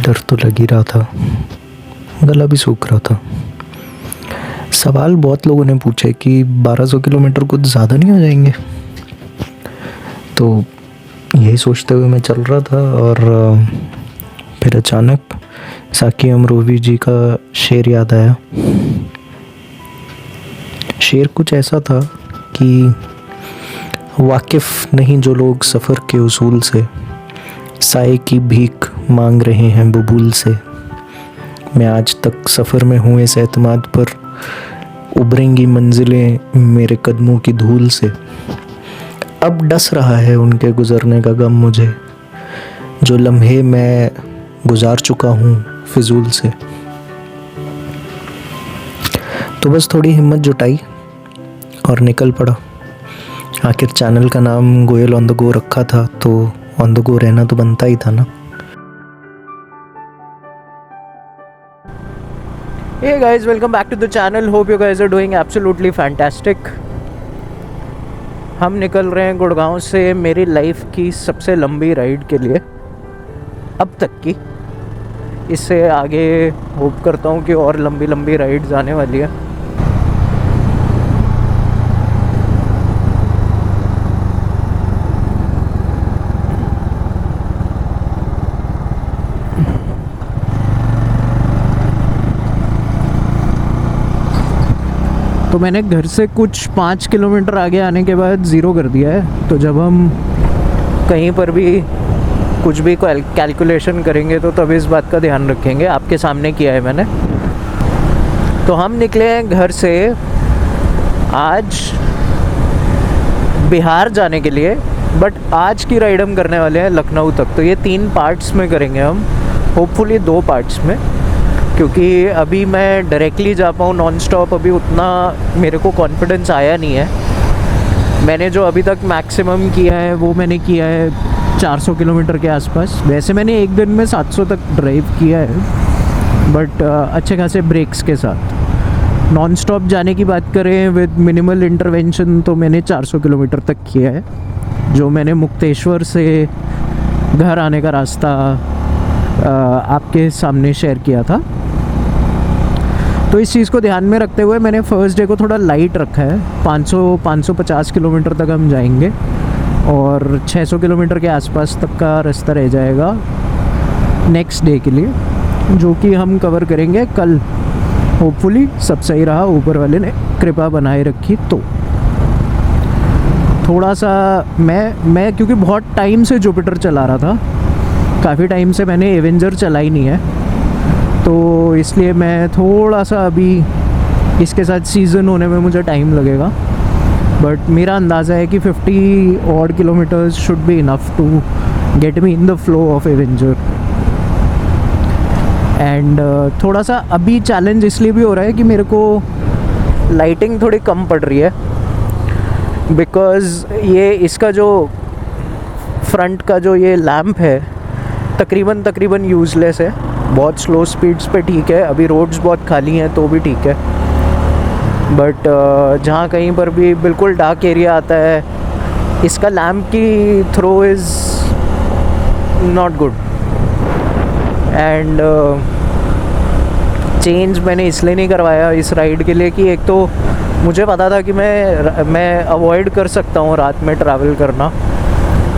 डर तो लग ही रहा था, गला भी सूख रहा था। सवाल बहुत लोगों ने पूछे कि 1200 किलोमीटर कुछ ज़्यादा नहीं हो जाएंगे। तो यही सोचते हुए मैं चल रहा था और फिर अचानक साकी अमरोवी जी का शेर याद आया। शेर कुछ ऐसा था कि वाकिफ़ नहीं जो लोग सफ़र के उसूल से, साए की भीख मांग रहे हैं बबूल से। मैं आज तक सफ़र में हूँ इस एतमाद पर, उभरेंगी मंजिलें मेरे कदमों की धूल से। अब डस रहा है उनके गुज़रने का गम मुझे, जो लम्हे मैं गुजार चुका हूँ फिजूल से। तो बस थोड़ी हिम्मत जुटाई और निकल पड़ा। आखिर चैनल का नाम गोयल ऑन द गो रखा था, तो ऑन द गो रहना तो बनता ही था ना। Hey guys, welcome back to the channel. Hope you guys are doing absolutely fantastic. हम निकल रहे हैं गुड़गांव से मेरी लाइफ की सबसे लंबी राइड के लिए अब तक की। इससे आगे होप करता हूँ कि और लंबी लंबी राइड्स आने वाली है। तो मैंने घर से कुछ 5 किलोमीटर आगे आने के बाद ज़ीरो कर दिया है। तो जब हम कहीं पर भी कुछ भी कैलकुलेशन करेंगे तो तब इस बात का ध्यान रखेंगे। आपके सामने किया है मैंने। तो हम निकले हैं घर से आज बिहार जाने के लिए, बट आज की राइड हम करने वाले हैं लखनऊ तक। तो ये 3 पार्ट्स में करेंगे हम, होपफुली 2 पार्ट्स में, क्योंकि अभी मैं डायरेक्टली जा पाऊँ नॉन स्टॉप अभी उतना मेरे को कॉन्फिडेंस आया नहीं है। मैंने जो अभी तक मैक्सिमम किया है वो मैंने किया है 400 किलोमीटर के आसपास। वैसे मैंने एक दिन में 700 तक ड्राइव किया है, बट अच्छे खासे ब्रेक्स के साथ। नॉन स्टॉप जाने की बात करें विद मिनिमल इंटरवेंशन तो मैंने 400 किलोमीटर तक किया है, जो मैंने मुक्तेश्वर से घर आने का रास्ता आपके सामने शेयर किया था। तो इस चीज़ को ध्यान में रखते हुए मैंने फर्स्ट डे को थोड़ा लाइट रखा है। 550 किलोमीटर तक हम जाएंगे और 600 किलोमीटर के आसपास तक का रास्ता रह जाएगा नेक्स्ट डे के लिए, जो कि हम कवर करेंगे कल। होपफुली सब सही रहा, ऊपर वाले ने कृपा बनाए रखी। तो थोड़ा सा मैं क्योंकि बहुत टाइम से जुपिटर चला रहा था, काफ़ी टाइम से मैंने एवेंजर चलाई नहीं है, तो इसलिए मैं थोड़ा सा अभी इसके साथ सीज़न होने में मुझे टाइम लगेगा। बट मेरा अंदाज़ा है कि 50 odd kilometres should be enough to get me in the flow of Avenger. And थोड़ा सा अभी चैलेंज इसलिए भी हो रहा है कि मेरे को लाइटिंग थोड़ी कम पड़ रही है, बिकॉज़ ये इसका जो फ्रंट का जो ये लैंप है तकरीबन यूज़लेस है। बहुत स्लो स्पीड्स पे ठीक है, अभी रोड्स बहुत खाली हैं तो भी ठीक है, बट जहाँ कहीं पर भी बिल्कुल डार्क एरिया आता है इसका लैंप की throw is not good. And change मैंने इसलिए नहीं करवाया इस राइड के लिए कि एक तो मुझे पता था कि मैं अवॉइड कर सकता हूँ रात में ट्रैवल करना।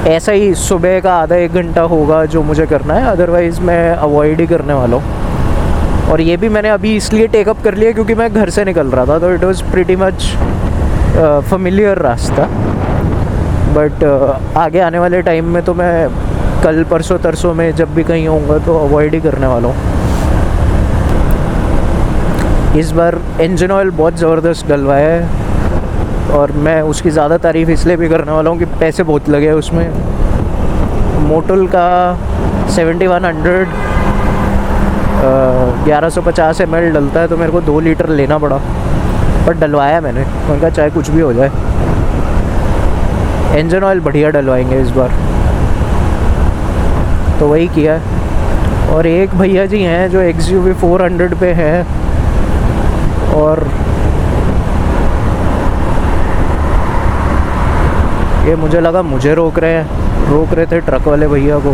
ऐसा ही सुबह का आधा 1 घंटा होगा जो मुझे करना है, अदरवाइज़ मैं अवॉइड ही करने वाला हूँ। और ये भी मैंने अभी इसलिए टेकअप कर लिया क्योंकि मैं घर से निकल रहा था, तो it was pretty much familiar रास्ता। बट आगे आने वाले टाइम में तो मैं कल परसों तरसों में जब भी कहीं होऊंगा तो अवॉइड ही करने वाला हूँ। इस बार इंजन ऑयल बहुत ज़बरदस्त डलवाया है और मैं उसकी ज़्यादा तारीफ़ इसलिए भी करने वाला हूँ कि पैसे बहुत लगे उसमें। मोटल का 7100 1150 ml डलता है, तो मेरे को 2 लीटर लेना पड़ा, पर डलवाया मैंने। उनका चाहे कुछ भी हो जाए, इंजन ऑयल बढ़िया डलवाएंगे इस बार, तो वही किया। और एक भैया जी हैं जो XUV 400 पे हैं और ये मुझे लगा मुझे रोक रहे थे ट्रक वाले भैया को।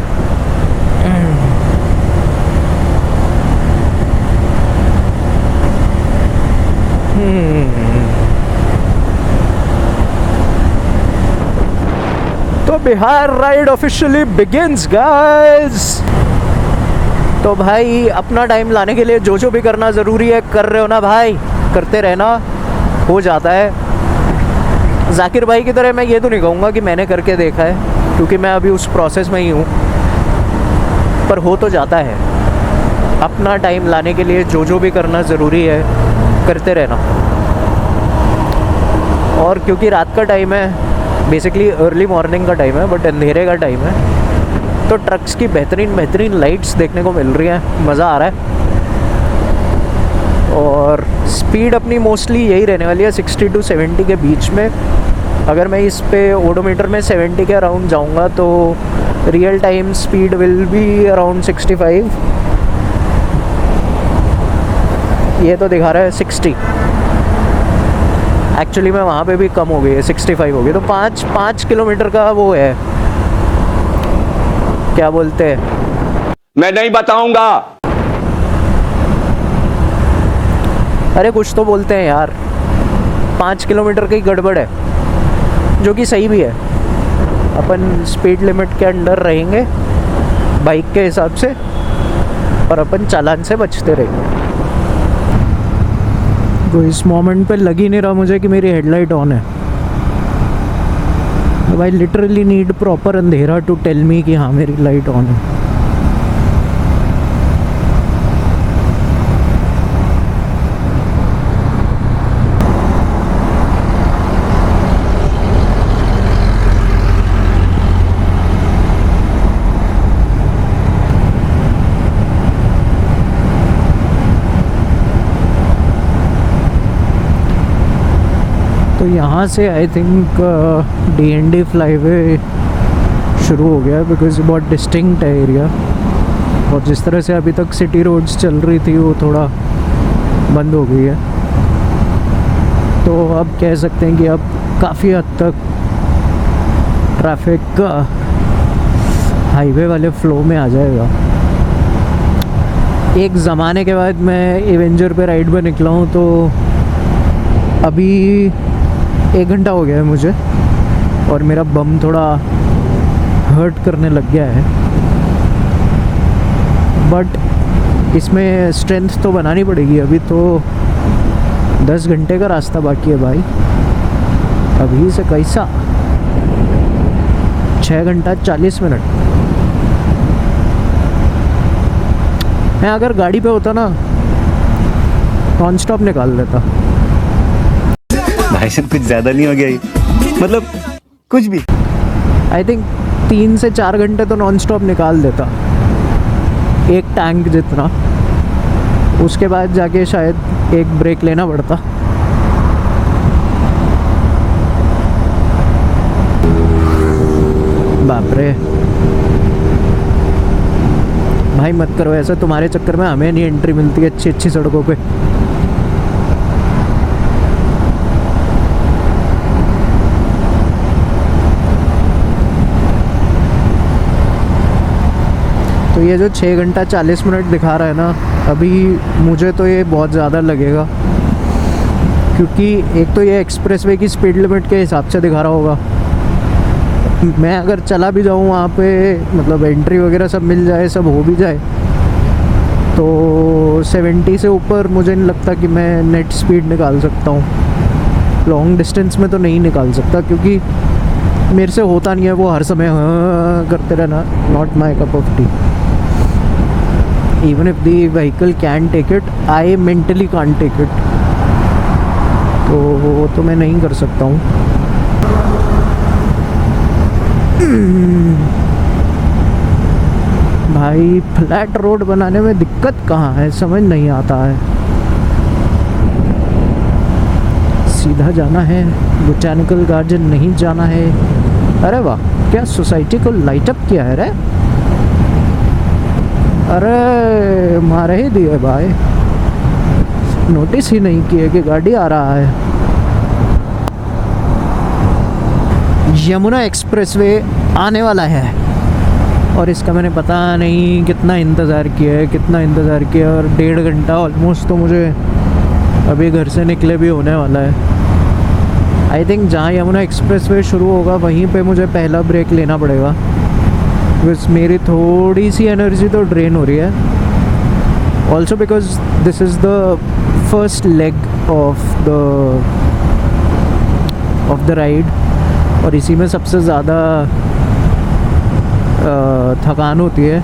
तो Bihar ride officially begins guys. तो भाई अपना टाइम लाने के लिए जो भी करना ज़रूरी है कर रहे हो ना भाई, करते रहना, हो जाता है। जाकिर भाई की तरह मैं ये तो नहीं कहूँगा कि मैंने करके देखा है, क्योंकि मैं अभी उस प्रोसेस में ही हूँ, पर हो तो जाता है। अपना टाइम लाने के लिए जो भी करना ज़रूरी है करते रहना। और क्योंकि रात का टाइम है, बेसिकली अर्ली मॉर्निंग का टाइम है, बट अंधेरे का टाइम है, तो ट्रक्स की बेहतरीन लाइट्स देखने को मिल रही हैं, मज़ा आ रहा है। और स्पीड अपनी मोस्टली यही रहने वाली है 60 to 70 के बीच में। अगर मैं इस पे ओडोमीटर में 70 के अराउंड जाऊंगा तो real time speed will be around 65। ये तो दिखा रहा है 60, एक्चुअली मैं वहाँ पे भी कम हो गई है, 65 हो गई। तो 5 किलोमीटर का वो है, क्या बोलते हैं, मैं नहीं बताऊंगा। अरे कुछ तो बोलते हैं यार, 5 किलोमीटर की गड़बड़ है, जो कि सही भी है। अपन स्पीड लिमिट के अंडर रहेंगे बाइक के हिसाब से, और अपन चालान से बचते रहेंगे। तो इस मोमेंट पे लग ही नहीं रहा मुझे कि मेरी हेडलाइट ऑन है। भाई लिटरली नीड प्रॉपर अंधेरा टू टेल मी कि हाँ मेरी लाइट ऑन है। तो यहाँ से आई थिंक DND फ्लाईवे शुरू हो गया, बिकॉज बहुत डिस्टिंक्ट है एरिया। और जिस तरह से अभी तक सिटी रोड्स चल रही थी वो थोड़ा बंद हो गई है। तो अब कह सकते हैं कि अब काफ़ी हद तक ट्रैफिक हाईवे वाले फ्लो में आ जाएगा। एक ज़माने के बाद मैं एवेंजर पे राइड पे निकला हूँ, तो अभी 1 घंटा हो गया है मुझे, और मेरा बम थोड़ा हर्ट करने लग गया है। बट इसमें स्ट्रेंथ तो बनानी पड़ेगी। अभी तो 10 घंटे का रास्ता बाकी है भाई, अभी से कैसा 6 घंटा 40 मिनट। मैं अगर गाड़ी पे होता ना, नॉन स्टॉप निकाल देता। भाई साहब कुछ ज़्यादा नहीं हो गया ये? मतलब कुछ भी। आई थिंक 3 से 4 घंटे तो नॉन स्टॉप निकाल देता, एक टैंक जितना। उसके बाद जाके शायद एक ब्रेक लेना पड़ता। बाप रे भाई, मत करो ऐसा, तुम्हारे चक्कर में हमें नहीं एंट्री मिलती अच्छी सड़कों पे। तो ये जो 6 घंटा 40 मिनट दिखा रहा है ना, अभी मुझे तो ये बहुत ज़्यादा लगेगा, क्योंकि एक तो ये एक्सप्रेसवे की स्पीड लिमिट के हिसाब से दिखा रहा होगा। मैं अगर चला भी जाऊँ वहाँ पे, मतलब एंट्री वगैरह सब मिल जाए, सब हो भी जाए, तो 70 से ऊपर मुझे नहीं लगता कि मैं नेट स्पीड निकाल सकता हूँ। लॉन्ग डिस्टेंस में तो नहीं निकाल सकता, क्योंकि मेरे से होता नहीं है वो हर समय हाँ करते रहना। Not my cup of T. even if the vehicle can take it, I mentally can't take it। तो वो तो मैं नहीं कर सकता हूँ। भाई फ्लैट रोड बनाने में दिक्कत कहाँ है, समझ नहीं आता है। सीधा जाना है, बोटानिकल गार्डन नहीं जाना है। अरे वाह, क्या सोसाइटी को लाइट अप किया है रे। अरे मारे ही दिए भाई, नोटिस ही नहीं किए कि गाड़ी आ रहा है। यमुना एक्सप्रेसवे आने वाला है, और इसका मैंने पता नहीं कितना इंतज़ार किया है, और 1.5 घंटा ऑलमोस्ट तो मुझे अभी घर से निकले भी होने वाला है। आई थिंक जहाँ यमुना एक्सप्रेसवे शुरू होगा वहीं पे मुझे पहला ब्रेक लेना पड़ेगा, बिकॉज मेरी थोड़ी सी एनर्जी तो ड्रेन हो रही है। Also because this is the first leg of the ride, और इसी में सबसे ज़्यादा थकान होती है।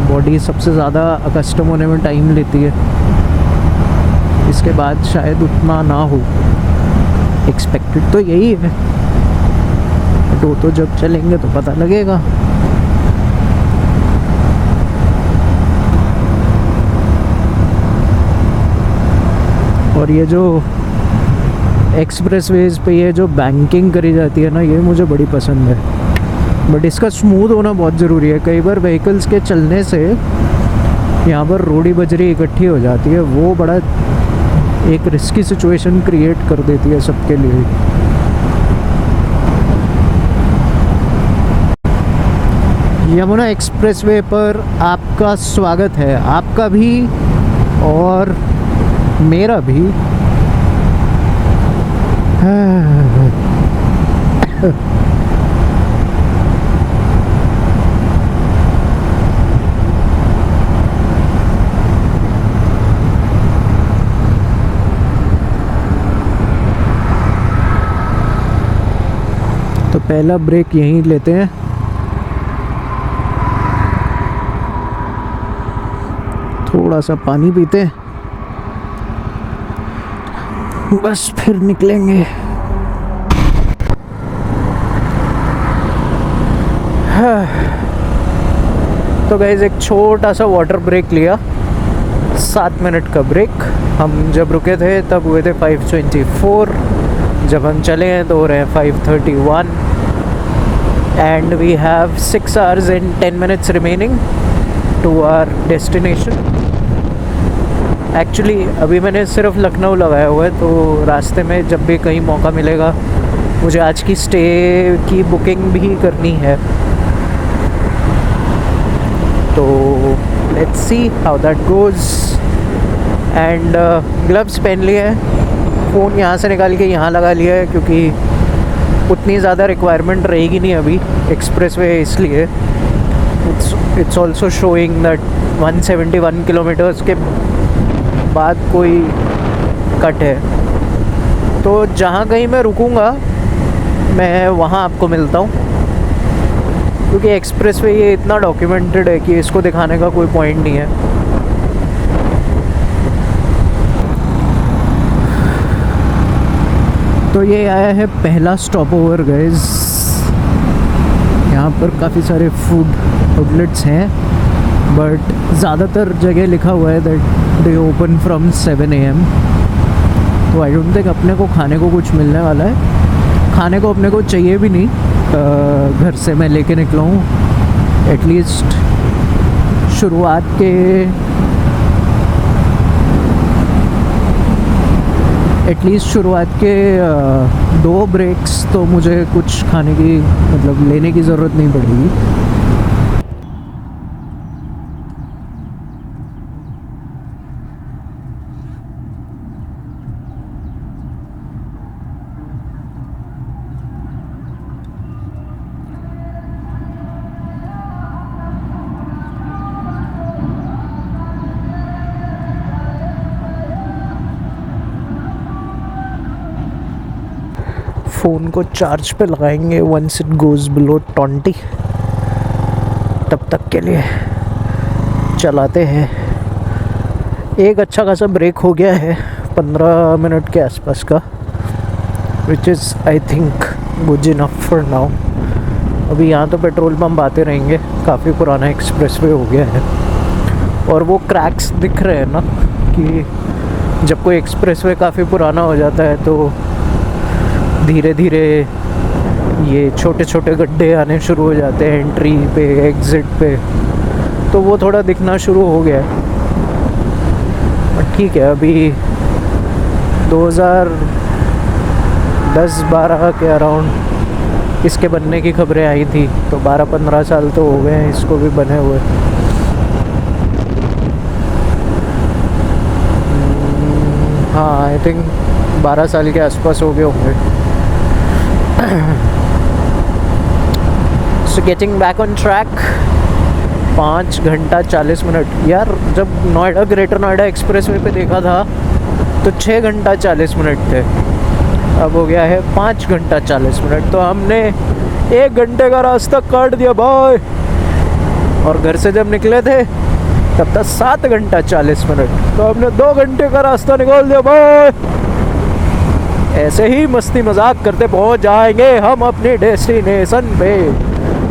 बॉडी सबसे ज़्यादा अकस्टम होने में टाइम लेती है। इसके बाद शायद उतना ना हो, एक्सपेक्टेड तो यही है। तो जब चलेंगे तो पता लगेगा। और ये जो एक्सप्रेसवेज पे ये जो बैंकिंग करी जाती है ना, ये मुझे बड़ी पसंद है। बट इसका स्मूथ होना बहुत ज़रूरी है। कई बार व्हीकल्स के चलने से यहाँ पर रोड़ी बजरी इकट्ठी हो जाती है, वो बड़ा एक रिस्की सिचुएशन क्रिएट कर देती है सबके लिए। यमुना एक्सप्रेसवे पर आपका स्वागत है, आपका भी और मेरा भी। तो पहला ब्रेक यहीं लेते हैं। थोड़ा सा पानी पीते हैं, बस फिर निकलेंगे। तो गाइस एक छोटा सा वाटर ब्रेक लिया, 7 मिनट का ब्रेक। हम जब रुके थे तब हुए थे 5:24, जब हम चले हैं तो हो रहे हैं 5:31, and we have 6 hours and 10 minutes remaining to our destination। Actually अभी मैंने सिर्फ लखनऊ लगाया हुआ है, तो रास्ते में जब भी कहीं मौका मिलेगा मुझे आज की स्टे की बुकिंग भी करनी है। तो let's see how that goes. And gloves पहन लिए हैं, फ़ोन यहाँ से निकाल के यहाँ लगा लिया है, क्योंकि उतनी ज़्यादा रिक्वायरमेंट रहेगी नहीं अभी एक्सप्रेसवे, इसलिए it's also showing that 171 kilometres के बाद कोई कट है। तो जहाँ कहीं मैं रुकूँगा मैं वहाँ आपको मिलता हूँ, क्योंकि एक्सप्रेसवे ये इतना डॉक्यूमेंटेड है कि इसको दिखाने का कोई पॉइंट नहीं है। तो ये आया है पहला स्टॉप ओवर गाइस। यहाँ पर काफ़ी सारे फूड आउटलेट्स हैं, बट ज़्यादातर जगह लिखा हुआ है that they open from 7 AM। तो आई डोंट थिंक अपने को खाने को कुछ मिलने वाला है। खाने को अपने को चाहिए भी नहीं, घर से मैं लेके निकला हूँ। एटलीस्ट शुरुआत के 2 ब्रेक्स तो मुझे कुछ खाने की मतलब लेने की ज़रूरत नहीं पड़ेगी। फ़ोन को चार्ज पे लगाएंगे वंस इट गोज़ बिलो 20। तब तक के लिए चलाते हैं। एक अच्छा खासा ब्रेक हो गया है 15 मिनट के आसपास का, which is I think good enough for now. अभी यहाँ तो पेट्रोल पंप आते रहेंगे, काफ़ी पुराना एक्सप्रेसवे हो गया है। और वो क्रैक्स दिख रहे हैं ना, कि जब कोई एक्सप्रेसवे काफ़ी पुराना हो जाता है तो धीरे धीरे ये छोटे छोटे गड्ढे आने शुरू हो जाते हैं एंट्री पे, एग्ज़िट पे। तो वो थोड़ा दिखना शुरू हो गया है। बट ठीक है, अभी 2010-12 के अराउंड इसके बनने की खबरें आई थी, तो 12-15 साल तो हो गए हैं इसको भी बने हुए। हाँ आई थिंक 12 साल के आसपास हो गए होंगे। So getting back on track. 5 घंटा 40 मिनट यार, जब नोएडा ग्रेटर नोएडा एक्सप्रेसवे पे देखा था तो 6 घंटा 40 मिनट थे, अब हो गया है 5 घंटा 40 मिनट। तो हमने 1 घंटे का रास्ता काट दिया भाई। और घर से जब निकले थे तब तक 7 घंटा 40 मिनट, तो हमने 2 घंटे का रास्ता निकाल दिया भाई। ऐसे ही मस्ती मजाक करते पहुंच जाएंगे हम अपने डेस्टिनेशन पे।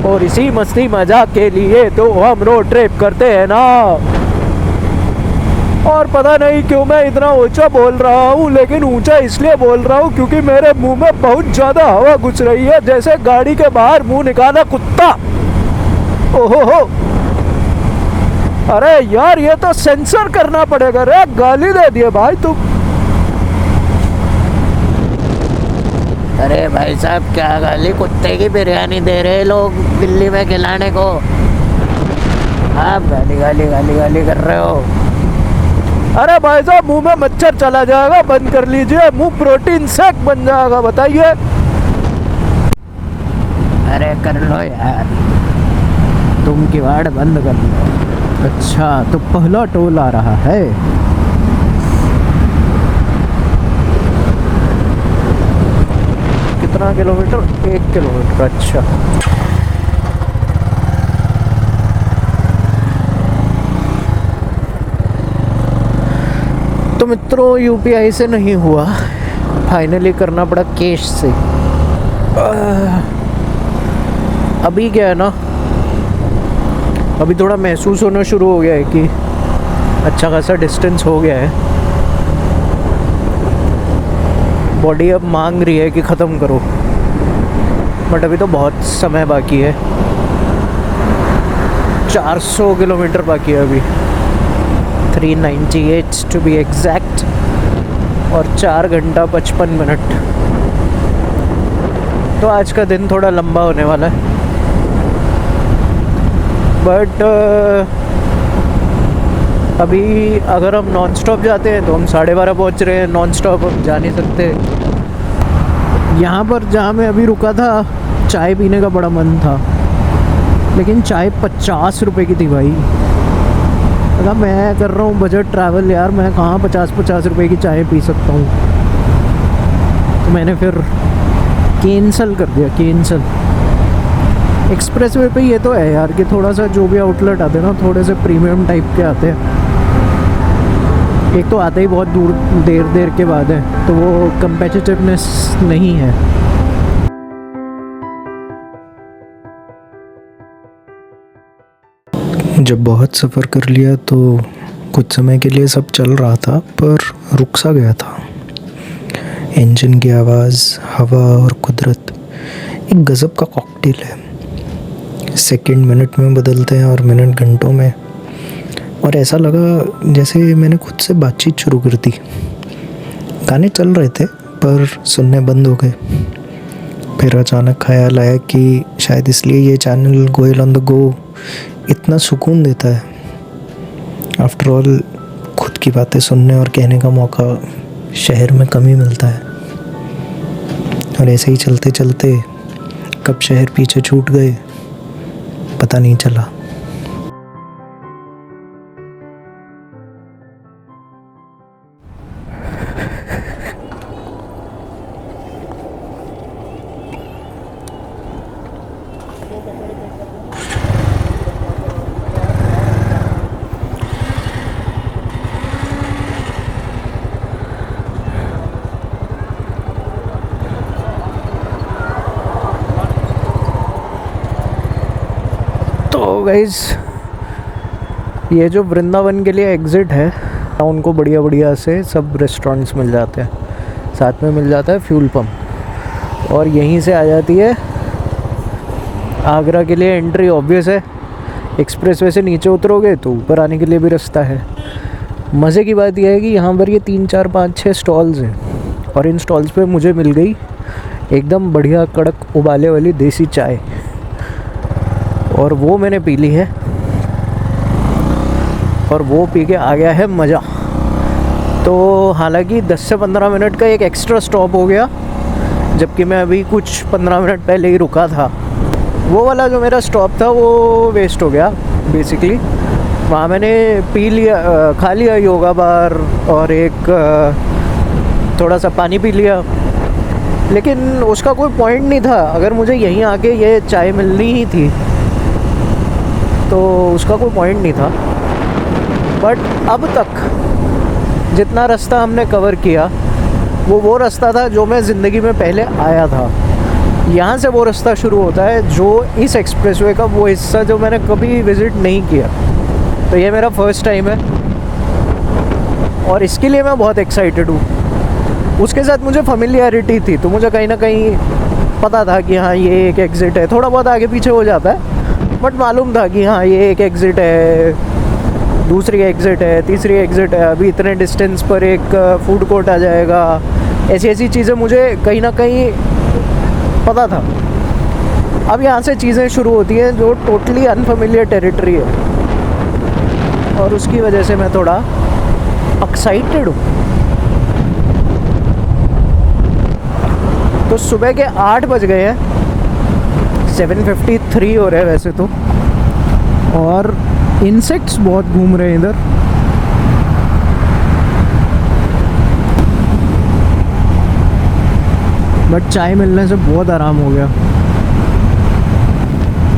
और इसी मस्ती मजाक के लिए तो हम रोड ट्रिप करते हैं ना। और पता नहीं क्यों मैं इतना ऊंचा बोल रहा हूँ, लेकिन ऊंचा इसलिए बोल रहा हूँ क्योंकि मेरे मुंह में बहुत ज़्यादा हवा घुस रही है, जैसे गाड़ी के बाहर मुंह निकाला कुत्ता। ओहो हो, अरे यार ये तो सेंसर करना पड़ेगा रे, गाली दे दिए भाई तुम। अरे भाई साहब क्या गाली, कुत्ते की बिरयानी दे रहे लोग दिल्ली में खिलाने को, आप गाली गाली गाली गाली कर रहे हो। अरे भाई साहब मुंह में मच्छर चला जाएगा, बंद कर लीजिए, मुंह प्रोटीन शेक बन जाएगा, बताइए। अरे कर लो यार, तुम किवाड़ बंद कर लो। अच्छा तो पहला टोल आ रहा है। कितना किलोमीटर? 1 किलोमीटर। अच्छा तो मित्रों यूपीआई से नहीं हुआ, फाइनली करना पड़ा कैश से। अभी क्या है ना, अभी थोड़ा महसूस होना शुरू हो गया है कि अच्छा खासा डिस्टेंस हो गया है। बॉडी अब मांग रही है कि ख़त्म करो, बट अभी तो बहुत समय बाकी है। 400 किलोमीटर बाकी है अभी, 398 टू बी एग्जैक्ट, और 4 घंटा 55 मिनट। तो आज का दिन थोड़ा लंबा होने वाला है, बट अभी अगर हम नॉन स्टॉप जाते हैं तो हम 12:30 पहुँच रहे हैं, नॉन स्टॉप हम जा नहीं सकते। यहाँ पर जहाँ मैं अभी रुका था चाय पीने का बड़ा मन था, लेकिन चाय 50 रुपए की थी भाई। अगर मैं कर रहा हूँ बजट ट्रैवल यार, मैं कहाँ 50 रुपए की चाय पी सकता हूँ। तो मैंने फिर कैंसल कर दिया, कैंसल। एक्सप्रेसवे पे ये तो है यार कि थोड़ा सा जो भी आउटलेट आते हैं ना, थोड़े से प्रीमियम टाइप के आते हैं। एक तो आते ही बहुत दूर देर के बाद है, तो वो कंपेटिटिवनेस नहीं है। जब बहुत सफ़र कर लिया तो कुछ समय के लिए सब चल रहा था, पर रुक सा गया था। इंजन की आवाज़, हवा और कुदरत एक गज़ब का कॉकटेल है। सेकंड मिनट में बदलते हैं और मिनट घंटों में। और ऐसा लगा जैसे मैंने खुद से बातचीत शुरू कर दी। गाने चल रहे थे पर सुनने बंद हो गए। फिर अचानक ख्याल आया कि शायद इसलिए ये channel Goyal on the go इतना सुकून देता है। आफ्टर ऑल खुद की बातें सुनने और कहने का मौका शहर में कम ही मिलता है। और ऐसे ही चलते चलते कब शहर पीछे छूट गए पता नहीं चला। तो गाइस ये जो वृंदावन के लिए एग्ज़िट है, उनको बढ़िया बढ़िया से सब रेस्टोरेंट्स मिल जाते हैं, साथ में मिल जाता है फ्यूल पंप, और यहीं से आ जाती है आगरा के लिए एंट्री। ऑब्वियस है, एक्सप्रेसवे से नीचे उतरोगे तो ऊपर आने के लिए भी रास्ता है। मज़े की बात यह है कि यहाँ पर ये 3 4 5 6 स्टॉल्स हैं, और इन स्टॉल्स पे मुझे मिल गई एकदम बढ़िया कड़क उबाले वाली देसी चाय, और वो मैंने पी ली है, और वो पी के आ गया है मज़ा। तो हालांकि 10 से 15 मिनट का एक एक्स्ट्रा स्टॉप हो गया, जबकि मैं अभी कुछ 15 मिनट पहले ही रुका था। वो वाला जो मेरा स्टॉप था वो वेस्ट हो गया बेसिकली। वहाँ मैंने खा लिया योगा बार और एक थोड़ा सा पानी पी लिया, लेकिन उसका कोई पॉइंट नहीं था। अगर मुझे यहीं आके ये चाय मिलनी ही थी तो उसका कोई पॉइंट नहीं था। बट अब तक जितना रास्ता हमने कवर किया वो रास्ता था जो मैं ज़िंदगी में पहले आया था। यहाँ से वो रास्ता शुरू होता है जो इस एक्सप्रेसवे का वो हिस्सा जो मैंने कभी विज़िट नहीं किया। तो ये मेरा फर्स्ट टाइम है और इसके लिए मैं बहुत एक्साइटेड हूँ। उसके साथ मुझे फेमिलियरिटी थी, तो मुझे कहीं ना कहीं पता था कि हाँ ये एक एग्ज़िट है। थोड़ा बहुत आगे पीछे हो जाता है बट मालूम था कि हाँ ये एक एग्ज़िट है, दूसरी एग्ज़िट है, तीसरी एग्ज़िट है, अभी इतने डिस्टेंस पर एक फूड कोर्ट आ जाएगा। ऐसी ऐसी चीज़ें मुझे कहीं ना कहीं पता था। अब यहाँ से चीज़ें शुरू होती हैं जो टोटली अनफेमिलियर टेरिटरी है और उसकी वजह से मैं थोड़ा एक्साइटेड हूँ। तो सुबह के 8 बज गए हैं, 7:53 हो रहे हैं वैसे तो, और इंसेक्ट्स बहुत घूम रहे हैं इधर। बट चाय मिलने से बहुत आराम हो गया,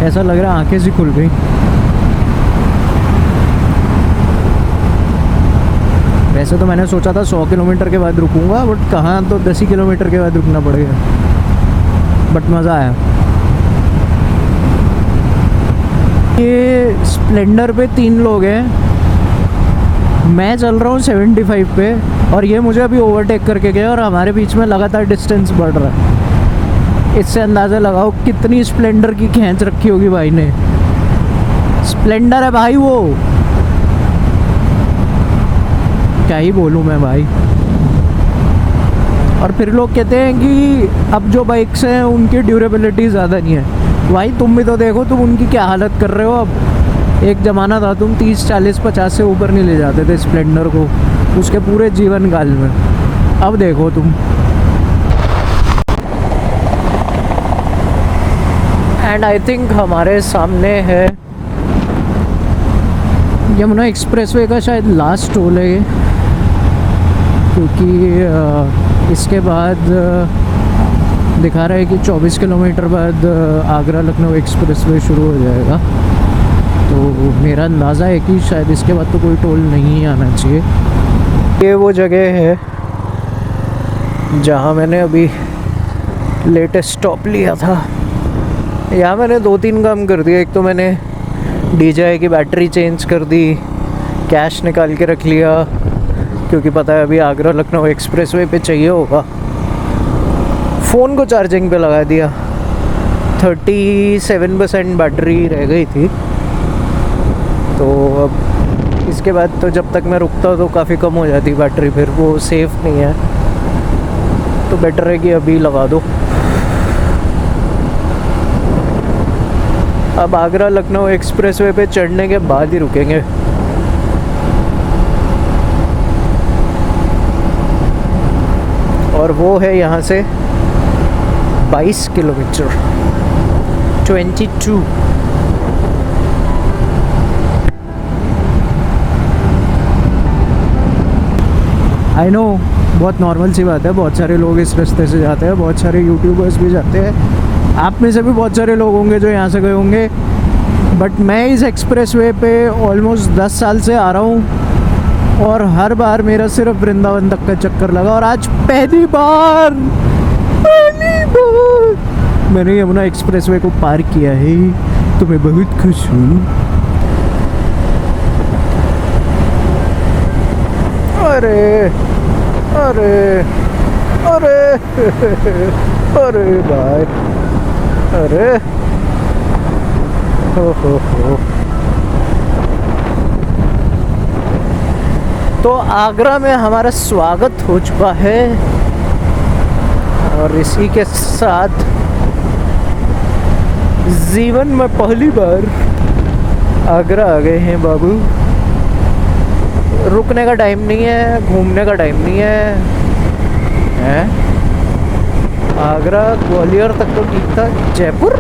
ऐसा लग रहा है आंखें सी खुल गई। वैसे तो मैंने सोचा था 100 किलोमीटर के बाद रुकूंगा, बट कहाँ, तो 10 ही किलोमीटर के बाद रुकना पड़ेगा। बट मज़ा आया। ये स्प्लेंडर पे 3 लोग हैं, मैं चल रहा हूँ 75 पे और ये मुझे अभी ओवरटेक करके गया और हमारे बीच में लगातार डिस्टेंस बढ़ रहा है। इससे अंदाज़ा लगाओ कितनी स्प्लेंडर की खींच रखी होगी भाई ने। स्प्लेंडर है भाई वो, क्या ही बोलूँ मैं भाई। और फिर लोग कहते हैं कि अब जो बाइक्स हैं उनकी ड्यूरेबिलिटी ज़्यादा नहीं है। भाई तुम भी तो देखो, तुम उनकी क्या हालत कर रहे हो। अब एक ज़माना था तुम 30, 40, 50 से ऊपर नहीं ले जाते थे स्प्लेंडर को उसके पूरे जीवन काल में। अब देखो तुम। एंड आई थिंक हमारे सामने है यमुना एक्सप्रेसवे का शायद लास्ट टोल है ये, क्योंकि इसके बाद दिखा रहा है कि 24 किलोमीटर बाद आगरा लखनऊ एक्सप्रेसवे शुरू हो जाएगा। तो मेरा अंदाज़ा है कि शायद इसके बाद तो कोई टोल नहीं आना चाहिए। ये वो जगह है जहाँ मैंने अभी लेटेस्ट स्टॉप लिया था। यहाँ मैंने 2-3 काम कर दिया। एक तो मैंने DJI की बैटरी चेंज कर दी, कैश निकाल के रख लिया क्योंकि पता है अभी आगरा लखनऊ एक्सप्रेसवे पे चाहिए होगा। फ़ोन को चार्जिंग पे लगा दिया, 37% बैटरी रह गई थी। तो अब इसके बाद तो जब तक मैं रुकता तो काफ़ी कम हो जाती बैटरी, फिर वो सेफ़ नहीं है। तो बेटर है कि अभी लगा दो। अब आगरा लखनऊ एक्सप्रेसवे पे चढ़ने के बाद ही रुकेंगे। और वो है यहाँ से 22 किलोमीटर, 22। आई नो, बहुत नॉर्मल सी बात है, बहुत सारे लोग इस रास्ते से जाते हैं, बहुत सारे यूट्यूबर्स भी जाते हैं। आप में से भी बहुत सारे लोग होंगे जो यहाँ से गए होंगे। बट मैं इस एक्सप्रेसवे पे ऑलमोस्ट 10 साल से आ रहा हूँ और हर बार मेरा सिर्फ वृंदावन तक का चक्कर लगा। और आज पहली बार मैंने यमुना एक्सप्रेसवे को पार किया है, तो मैं बहुत खुश हूँ। अरे अरे अरे अरे भाई, अरे हो। तो आगरा में हमारा स्वागत हो चुका है और इसी के साथ जीवन में पहली बार आगरा आ गए हैं बाबू। रुकने का टाइम नहीं है, घूमने का टाइम नहीं है, हैं? आगरा ग्वालियर तक तो ठीक था, जयपुर,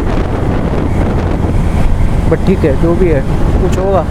बट ठीक है जो भी है, कुछ होगा।